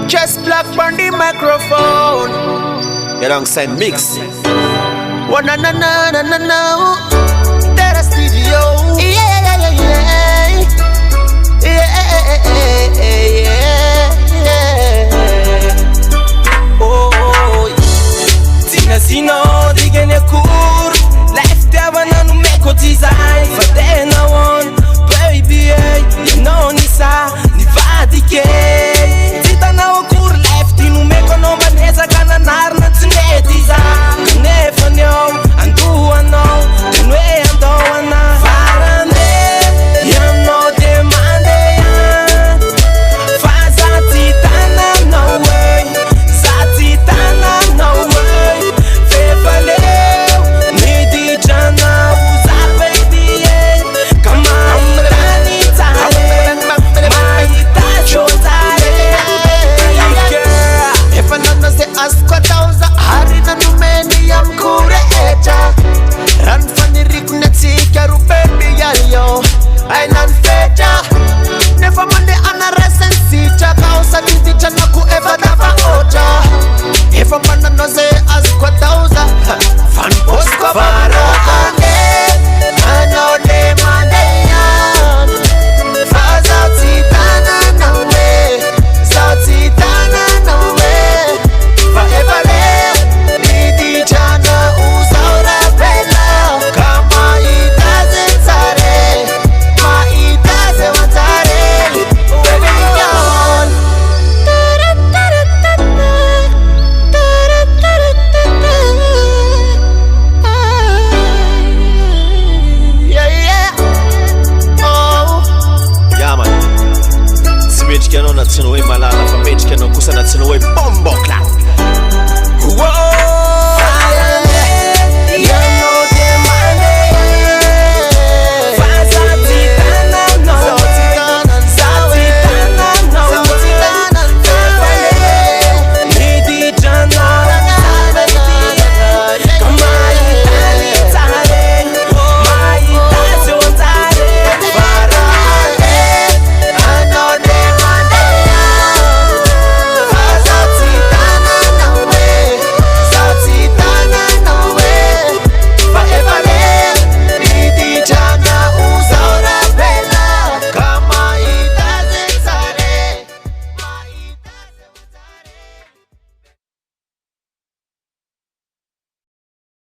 Just black on the microphone. You don't send mix. Oh na na na na na na. That studio. Yeah yeah yeah yeah yeah yeah. Oh. Tina sino digene kur. Life devana no make design. For then I want baby. You know ni sa ni vadike. Tita na kur life ti no make no maneza kana narna tsne design. Never know andu ano tenwe ando ana farane. You know demande ya. Faza titana no way. Satitana no way. Fefale ni di jana uza baby. Kama itani tare. Maita chotare. If another say ask what thousand harina numeni am kure echa. Run funny rigneti karu baby yo. I nan fecha. Never mind the anaresen sicha. Kausa di chana ku eva dava ocha. If a man no say ask what thousand fan post cover. I know they man they on. Faza titana no way. Satitana no way. Forever there. Nidi jana usaura bella. Kama itaze tare. Ma itaze watare. Baby on. Yeah yeah. Oh. Yeah man. Simage kenon at sinuwe malala. Famage kenon kusa at sinuwe bombo clan. Whoa.